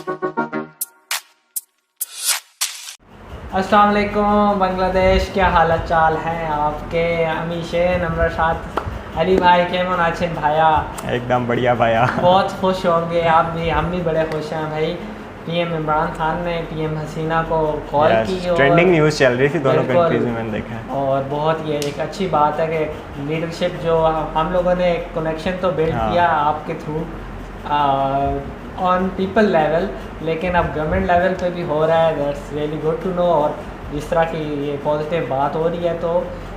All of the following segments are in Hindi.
अस्सलाम वालेकुम बांग्लादेश, क्या हालत चाल हैं आपके? अमीशे नमरशात अली भाई केमन आछेन भाया? एकदम बढ़िया भाया। बहुत खुश होंगे आप भी, हम भी बड़े खुश हैं भाई। पीएम इमरान खान ने पीएम हसीना को कॉल की और ट्रेंडिंग न्यूज़ चल रही थी दोनों कंट्रीज में, मैंने देखा है। और बहुत ये एक अच्छी बात है कि लीडरशिप जो हम लोगों ने कनेक्शन तो बिल्ड किया आपके थ्रू ऑन पीपल लेवल, लेकिन अब गवर्नमेंट लेवल पे भी हो रहा है। That's really good to know. और जिस तरह की ये पॉजिटिव बात हो रही है तो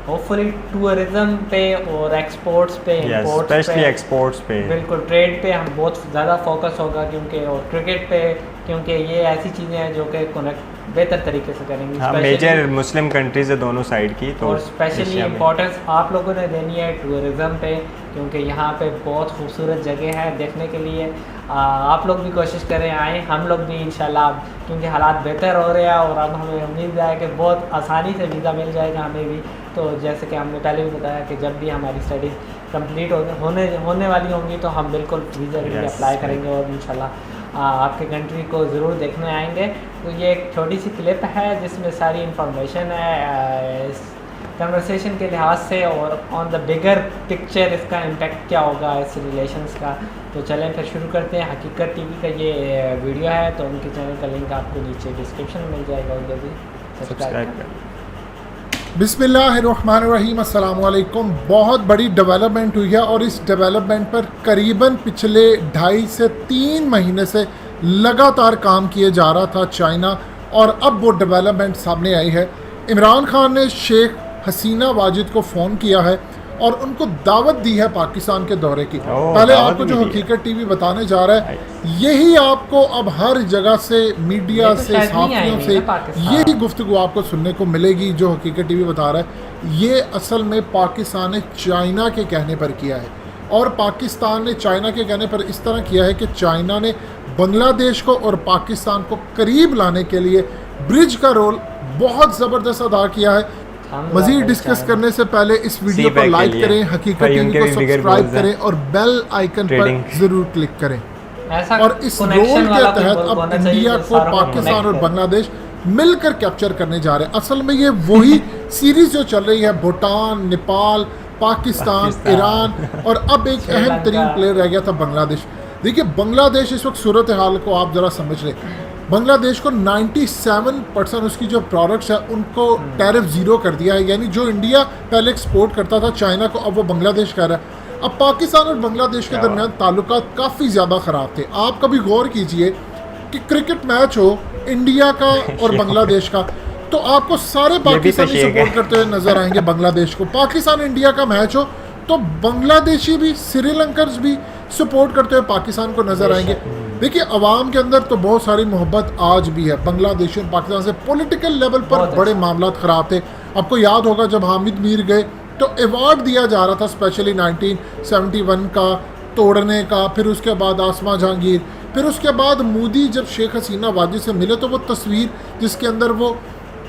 होपफुली टूरिज़्म पे और एक्सपोर्ट्स पे, इंपोर्ट्स पे, एक्सपोर्ट्स पे, बिल्कुल ट्रेड पे हम बहुत ज़्यादा फोकस होगा, क्योंकि और क्रिकेट पे, क्योंकि ये ऐसी चीज़ें हैं जो कि कनेक्ट बेहतर तरीके से करेंगी। हाँ, मेजर मुस्लिम कंट्रीज है दोनों साइड की, तो और स्पेशली इम्पोर्टेंस आप लोगों ने देनी है टूरिज़्म पे, क्योंकि यहाँ पे बहुत खूबसूरत जगह है देखने के लिए। आप लोग भी कोशिश करें आएँ, हम लोग भी इंशाल्लाह, क्योंकि हालात बेहतर हो रहे हैं और अब हमें उम्मीद है कि बहुत आसानी से वीज़ा मिल जाएगा हमें भी। तो जैसे कि हमने पहले भी बताया कि जब भी हमारी स्टडीज़ कंप्लीट होने वाली होंगी तो हम बिल्कुल वीज़ा के लिए अप्लाई करेंगे और इंशाल्लाह आपके कंट्री को ज़रूर देखने आएंगे। तो ये एक छोटी सी क्लिप है जिसमें सारी इंफॉर्मेशन है इस कन्वर्सेशन के लिहाज से, और ऑन द बिगर पिक्चर इसका इम्पेक्ट क्या होगा इस रिलेशंस का। तो चलें फिर शुरू करते हैं। हकीकत टीवी का ये वीडियो है, तो उनके चैनल का लिंक आपको नीचे डिस्क्रिप्शन में मिल जाएगा, उधर भी सब्सक्राइब करें। बिस्मिल्लाहिर्रहमानिर्रहीम, अस्सलाम वालेकुम। बहुत बड़ी डेवलपमेंट हुई है और इस डेवलपमेंट पर करीबन पिछले 2.5 से 3 महीने से लगातार काम किए जा रहा था चाइना, और अब वो डेवलपमेंट सामने आई है। इमरान खान ने शेख हसीना वाजिद को फ़ोन किया है और उनको दावत दी है पाकिस्तान के दौरे की। पहले आपको जो हकीकत टीवी बताने जा रहा है, यही आपको अब हर जगह से, मीडिया से, सहाफ़ियों से यही गुफ्तगू आपको सुनने को मिलेगी जो हकीकत टीवी बता रहा है। ये असल में पाकिस्तान ने चाइना के कहने पर किया है, और पाकिस्तान ने चाइना के कहने पर इस तरह किया है कि चाइना ने बांग्लादेश को और पाकिस्तान को करीब लाने के लिए ब्रिज का रोल बहुत ज़बरदस्त अदा किया है। मज़ीद डिस्कस करने से पहले इस वीडियो को लाइक करें, हकीकत टीवी को सब्सक्राइब करें और बेल आइकन पर ज़रूर क्लिक करें। और इस रोल के तहत अब इंडिया को पाकिस्तान और बांग्लादेश मिलकर कैप्चर करने जा रहे हैं। असल में ये वही सीरीज जो चल रही है, भूटान, नेपाल, पाकिस्तान, ईरान, और अब एक अहम तरीन प्लेयर रह गया था बांग्लादेश। देखिए बांग्लादेश इस वक्त सूरत हाल को आप ज़रा समझ लें। बांग्लादेश को 97% उसकी जो प्रोडक्ट्स है उनको टैरिफ ज़ीरो कर दिया है, यानी जो इंडिया पहले एक्सपोर्ट करता था चाइना को, अब वो बांग्लादेश कर रहा है। अब पाकिस्तान और बांग्लादेश के दरमियान ताल्लुकात काफ़ी ज़्यादा ख़राब थे। आप कभी गौर कीजिए कि क्रिकेट मैच हो इंडिया का और बांग्लादेश का, तो आपको सारे पाकिस्तानी सपोर्ट करते हुए नजर आएंगे बांग्लादेश को। पाकिस्तान इंडिया का मैच हो तो बांग्लादेशी भी, श्रीलंकर्स भी सपोर्ट करते हुए पाकिस्तान को नजर आएंगे। देखिए अवाम के अंदर तो बहुत सारी मोहब्बत आज भी है बांग्लादेश और पाकिस्तान से। पॉलिटिकल लेवल पर बड़े मामला ख़राब थे। आपको याद होगा जब हामिद मीर गए तो अवार्ड दिया जा रहा था स्पेशली 1971 का तोड़ने का, फिर उसके बाद आसमा जहांगीर, फिर उसके बाद मोदी जब शेख हसीना वाजिद से मिले तो वो तस्वीर जिसके अंदर वो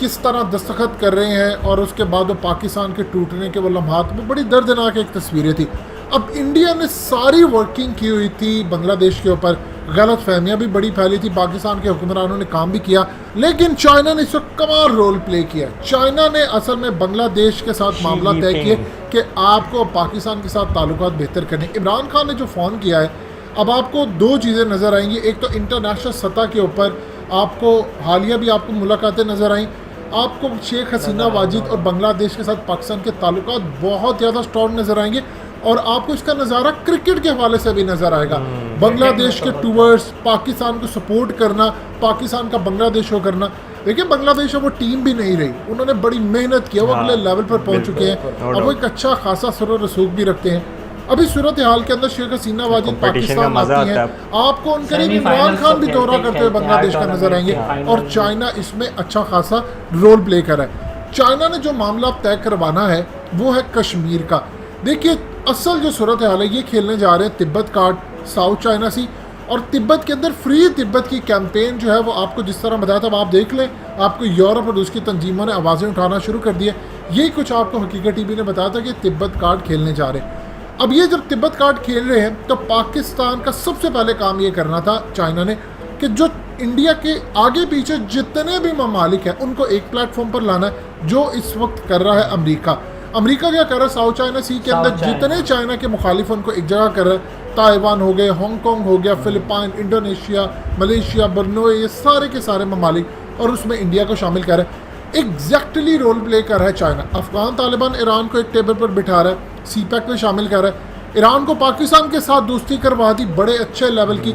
किस तरह दस्तखत कर रहे हैं और उसके बाद वो पाकिस्तान के टूटने के वो लम्हात, वो बड़ी दर्दनाक एक तस्वीरें थी। अब इंडिया ने सारी वर्किंग की हुई थी बांग्लादेश के ऊपर, गलत फहमियाँ भी बड़ी फैली थी, पाकिस्तान के हुक्मरानों ने काम भी किया, लेकिन चाइना ने इस वक्त कमाल रोल प्ले किया। चाइना ने असल में बांग्लादेश के साथ मामला तय किए कि आपको पाकिस्तान के साथ ताल्लुकात बेहतर करने। इमरान खान ने जो फ़ोन किया है, अब आपको 2 चीज़ें नज़र आएंगी। एक तो इंटरनेशनल सतह के ऊपर आपको हालिया भी आपको मुलाकातें नज़र आई, आपको शेख हसीना वाजिद और बांग्लादेश के साथ पाकिस्तान के ताल्लुकात बहुत ज़्यादा स्ट्रॉन्ग नज़र आएंगे, और आपको इसका नज़ारा क्रिकेट के हवाले से भी नज़र आएगा। बांग्लादेश के टूवर्स पाकिस्तान को सपोर्ट करना, पाकिस्तान का बांग्लादेश को करना। देखिए बांग्लादेश अब वो टीम भी नहीं रही, उन्होंने बड़ी मेहनत की, वो अगले लेवल पर पहुंच चुके हैं। अब वो एक अच्छा खासा सुर रसूख भी रखते हैं। अभी सूरत हाल के अंदर शेख हसीना वाजिद पाकिस्तान आती हैं, आपको उनके लिए इमरान खान भी दौरा करते हुए बांग्लादेश का नजर आएंगे, और चाइना इसमें अच्छा खासा रोल प्ले कर रहा है। चाइना ने जो मामला तय करवाना है वो है कश्मीर का। देखिए असल जो सूरत हाल है, ये खेलने जा रहे हैं तिब्बत कार्ड, साउथ चाइना सी, और तिब्बत के अंदर फ्री तिब्बत की कैंपेन जो है वो आपको जिस तरह बताया था, आप देख लें, आपको यूरोप और उसकी तंजीमों ने आवाज़ें उठाना शुरू कर दिया। यही कुछ आपको हकीकत टीवी ने बताया था कि तिब्बत कार्ड खेलने जा रहे हैं। अब ये जब तिब्बत कार्ड खेल रहे हैं तो पाकिस्तान का सबसे पहले काम ये करना था चाइना ने कि जो इंडिया के आगे पीछे जितने भी ममालिक हैं उनको एक प्लेटफॉर्म पर लाना है, जो इस वक्त कर रहा है अमेरिका। अमेरिका क्या कर रहा है, साउथ चाइना सी के अंदर जितने चाइना के मुखालिफ उनको एक जगह कर रहा है। ताइवान हो गए, हांगकांग हो गया, फिलिपाइन, इंडोनेशिया, मलेशिया, बर्नोए, ये सारे के सारे ममालिक, और उसमें इंडिया को शामिल कर रहा है। एग्जैक्टली रोल प्ले कर रहा है चाइना। अफगान तालिबान ईरान को एक टेबल पर बिठा रहा है, सीपैक में शामिल कर रहा है। ईरान को पाकिस्तान के साथ दोस्ती करवा दी बड़े अच्छे लेवल की,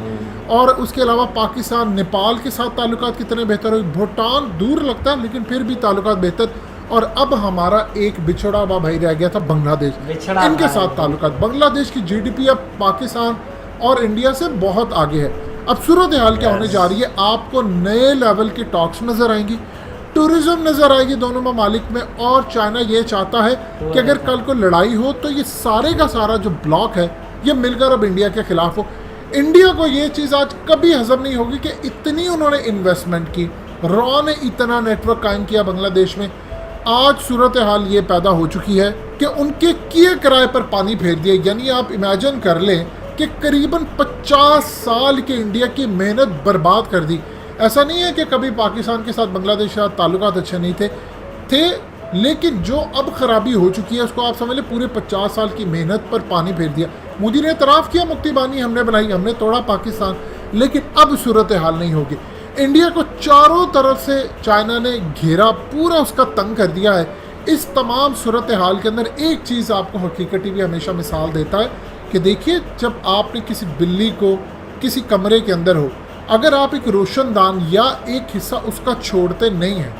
और उसके अलावा पाकिस्तान नेपाल के साथ ताल्लुकात कितने बेहतर हुए। भूटान दूर लगता है लेकिन फिर भी ताल्लुकात बेहतर। और अब हमारा एक बिछड़ा हुआ भाई रह गया था बांग्लादेश, इनके साथ ताल्लुकात। बांग्लादेश की जीडीपी अब पाकिस्तान और इंडिया से बहुत आगे है। अब सूरत हाल क्या होने जा रही है, आपको नए लेवल की टॉक्स नजर आएंगी, टूरिज्म नजर आएगी दोनों ममालिक में। और चाइना ये चाहता है कि अगर कल को लड़ाई हो तो ये सारे का सारा जो ब्लॉक है ये मिलकर अब इंडिया के खिलाफ हो। इंडिया को ये चीज़ आज कभी हजम नहीं होगी कि इतनी उन्होंने इन्वेस्टमेंट की, रॉ ने इतना नेटवर्क कायम किया बांग्लादेश में। आज सूरत हाल ये पैदा हो चुकी है कि उनके किए किराए पर पानी फेर दिया। यानी आप इमेजिन कर लें कि करीबन 50 साल के इंडिया की मेहनत बर्बाद कर दी। ऐसा नहीं है कि कभी पाकिस्तान के साथ बांग्लादेश के साथ ताल्लुकात अच्छे नहीं थे, लेकिन जो अब खराबी हो चुकी है उसको आप समझ लें पूरे 50 साल की मेहनत पर पानी फेर दिया। मोदी ने इतराफ़ किया मुक्ति बानी हमने बनाई, हमने तोड़ा पाकिस्तान, लेकिन अब सूरत हाल नहीं होगी। इंडिया को चारों तरफ से चाइना ने घेरा, पूरा उसका तंग कर दिया है। इस तमाम सूरत हाल के अंदर एक चीज़ आपको हकीकत टीवी हमेशा मिसाल देता है कि देखिए, जब आपने किसी बिल्ली को किसी कमरे के अंदर हो, अगर आप एक रोशनदान या एक हिस्सा उसका छोड़ते नहीं हैं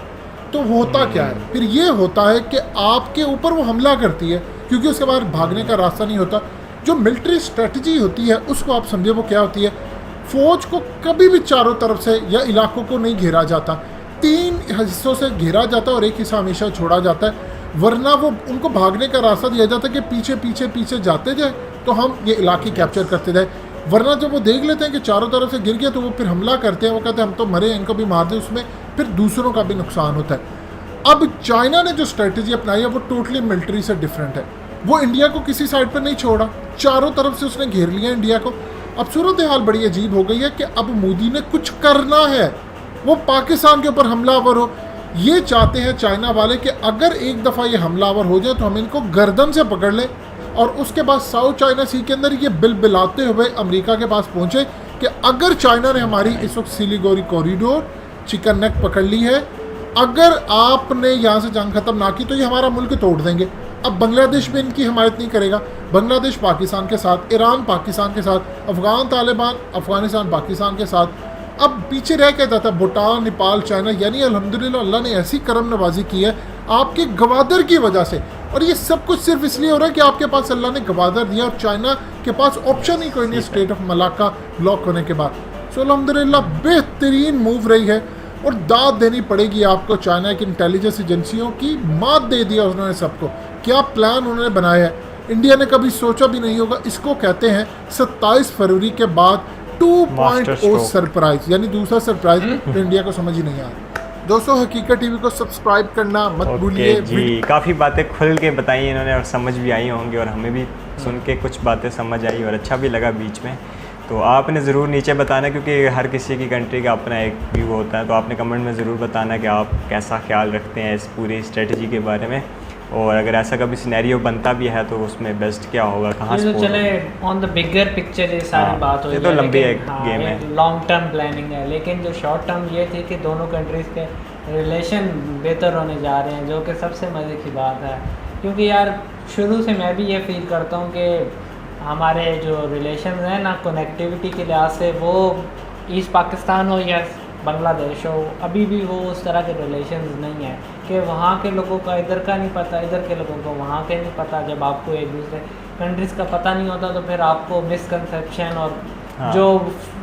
तो होता क्या है, फिर ये होता है कि आपके ऊपर वो हमला करती है, क्योंकि उसके बाद भागने का रास्ता नहीं होता। जो मिलिट्री स्ट्रेटजी होती है उसको आप समझिए वो क्या होती है। फौज को कभी भी चारों तरफ से या इलाकों को नहीं घेरा जाता, 3 हिस्सों से घेरा जाता है और एक हिस्सा हमेशा छोड़ा जाता है, वरना वो उनको भागने का रास्ता दिया जाता है कि पीछे पीछे पीछे जाते जाए तो हम ये इलाके कैप्चर करते जाए। वरना जब वो देख लेते हैं कि चारों तरफ से गिर गया तो वो फिर हमला करते हैं, वो कहते हैं हम तो मरे, इनको भी मार दें, उसमें फिर दूसरों का भी नुकसान होता है। अब चाइना ने जो स्ट्रेटजी अपनाई है वो टोटली मिलिट्री से डिफरेंट है। वो इंडिया को किसी साइड पर नहीं छोड़ा, चारों तरफ से उसने घेर लिया इंडिया को। अब सूरत हाल बड़ी अजीब हो गई है कि अब मोदी ने कुछ करना है, वो पाकिस्तान के ऊपर हमलावर हो। ये चाहते हैं चाइना वाले कि अगर एक दफ़ा ये हमलावर हो जाए तो हम इनको गर्दन से पकड़ लें, और उसके बाद साउथ चाइना सी के अंदर ये बिल बिलाते हुए अमेरिका के पास पहुँचे कि अगर चाइना ने हमारी इस वक्त सिलीगुड़ी कॉरिडोर, चिकन नेक पकड़ ली है, अगर आपने यहाँ से जंग ख़त्म ना की तो ये हमारा मुल्क तोड़ देंगे। अब बांग्लादेश में इनकी हिमायत नहीं करेगा, बांग्लादेश पाकिस्तान के साथ, ईरान पाकिस्तान के साथ, अफगान तालिबान अफगानिस्तान पाकिस्तान के साथ। अब पीछे रह क्या जाता है भूटान, नेपाल, चाइना। यानी अल्हम्दुलिल्लाह अल्लाह ने ऐसी करम नवाजी की है आपके गवादर की वजह से, और ये सब कुछ सिर्फ इसलिए हो रहा है कि आपके पास अल्लाह ने गवादर दिया और चाइना के पास ऑप्शन ही कोई नहीं स्टेट ऑफ मलाक्का ब्लॉक होने के बाद। सो अल्हम्दुलिल्लाह बेहतरीन मूव रही है, और दाद देनी पड़ेगी आपको चाइना की इंटेलिजेंस एजेंसियों की। मात दे दिया उन्होंने सबको, क्या प्लान उन्होंने बनाया है इंडिया ने कभी सोचा भी नहीं होगा। इसको कहते हैं 27 फरवरी के बाद 2.0 सरप्राइज, यानी दूसरा सरप्राइज तो इंडिया को समझ ही नहीं आया। दोस्तों हकीकत टीवी को सब्सक्राइब करना मत भूलिए जी। काफ़ी बातें खुल के बताई इन्होंने और समझ भी आई होंगी, और हमें भी सुन के कुछ बातें समझ आई और अच्छा भी लगा बीच में। तो आपने ज़रूर नीचे बताना, क्योंकि हर किसी की कंट्री का अपना एक व्यू होता है, तो आपने कमेंट में ज़रूर बताना कि आप कैसा ख्याल रखते हैं इस पूरी स्ट्रेटजी के बारे में, और अगर ऐसा कभी सिनेरियो बनता भी है तो उसमें बेस्ट क्या होगा, कहाँ से। चले ऑन द बिगर पिक्चर ये सारी बात हो, ये तो लंबी एक गेम है, लॉन्ग टर्म प्लानिंग है। लेकिन जो शॉर्ट टर्म ये थी कि दोनों कंट्रीज़ के रिलेशन बेहतर होने जा रहे हैं, जो कि सबसे मज़े की बात है। क्योंकि यार शुरू से मैं भी ये फील करता हूँ कि हमारे जो रिलेशन हैं ना कनेक्टिविटी के लिहाज से, वो ईस्ट पाकिस्तान हो या बांग्लादेश हो, अभी भी वो उस तरह के रिलेशन नहीं है कि वहाँ के लोगों का इधर का नहीं पता, इधर के लोगों को वहाँ के नहीं पता। जब आपको एक दूसरे कंट्रीज़ का पता नहीं होता तो फिर आपको मिसकंसेप्शन और जो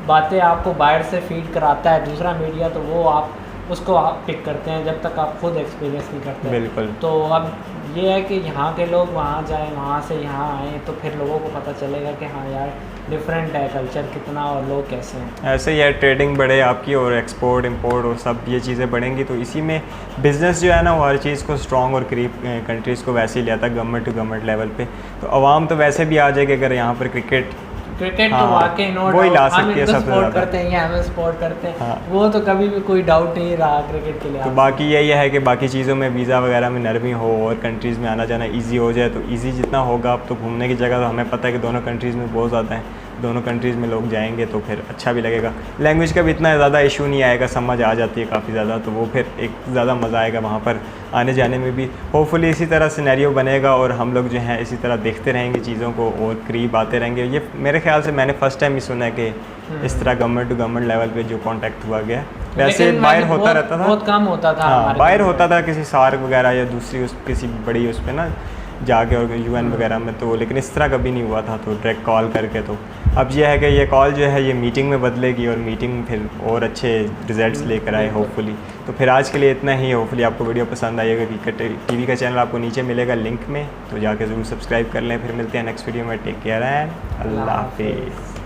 बातें आपको बाहर से फीड कराता है दूसरा मीडिया, तो वो आप उसको आप पिक करते हैं जब तक आप खुद एक्सपीरियंस नहीं करते। बिल्कुल। तो अब ये है कि यहाँ के लोग वहाँ जाएं, वहाँ से यहाँ आएँ, तो फिर लोगों को पता चलेगा कि हाँ यार डिफरेंट है कल्चर कितना और लोग कैसे हैं। ऐसे ही यार ट्रेडिंग बढ़े आपकी, और एक्सपोर्ट इंपोर्ट और सब ये चीज़ें बढ़ेंगी, तो इसी में बिज़नेस जो है ना वो हर चीज़ को स्ट्रॉन्ग और करीब कंट्रीज़ को वैसे ही ले आता है गवर्नमेंट टू गवर्नमेंट लेवल पे। तो आवाम तो वैसे भी आ जाएगी, अगर यहाँ पर क्रिकेट क्रिकेट तो हाँ, वाकई नो वही ला डाउट हम सकती है इनको सबसे सपोर्ट ज़्यादा। करते हैं या हमें सपोर्ट करते हैं, हाँ। वो तो कभी भी कोई डाउट नहीं रहा क्रिकेट के लिए। तो बाकी यही है कि बाकी चीज़ों में वीज़ा वगैरह में नरमी हो और कंट्रीज़ में आना जाना इजी हो जाए, तो इजी जितना होगा अब तो घूमने की जगह तो हमें पता है कि दोनों कंट्रीज़ में बहुत ज़्यादा है, दोनों कंट्रीज़ में लोग जाएंगे तो फिर अच्छा भी लगेगा। लैंग्वेज का भी इतना ज़्यादा इशू नहीं आएगा, समझ आ जाती है काफ़ी ज़्यादा, तो वो फिर एक ज़्यादा मज़ा आएगा वहाँ पर आने जाने में भी। होपफुली इसी तरह सिनेरियो बनेगा और हम लोग जो हैं इसी तरह देखते रहेंगे चीज़ों को और करीब आते रहेंगे। ये मेरे ख्याल से मैंने फ़र्स्ट टाइम ही सुना है कि इस तरह गवर्नमेंट टू गवर्नमेंट लेवल पे जो कॉन्टैक्ट हुआ गया। वैसे लेकिन बाहर होता बहुत- रहता था, बहुत कम होता था हाँ हमारे बाहर तरफ। होता था किसी सार्क वगैरह या दूसरी उस किसी बड़ी उस पर ना जाके और यूएन वगैरह में, तो लेकिन इस तरह कभी नहीं हुआ था तो डायरेक्ट कॉल करके। तो अब ये है कि ये कॉल जो है ये मीटिंग में बदलेगी और मीटिंग फिर और अच्छे रिजल्ट्स लेकर आए होपफुली। तो फिर आज के लिए इतना ही, होपफुली आपको वीडियो पसंद आएगा। क्रिकेट टीवी का चैनल आपको नीचे मिलेगा लिंक में, तो जाके ज़रूर सब्सक्राइब कर लें। फिर मिलते हैं नेक्स्ट वीडियो में, टेक केयर एंड अल्लाह हाफिज़।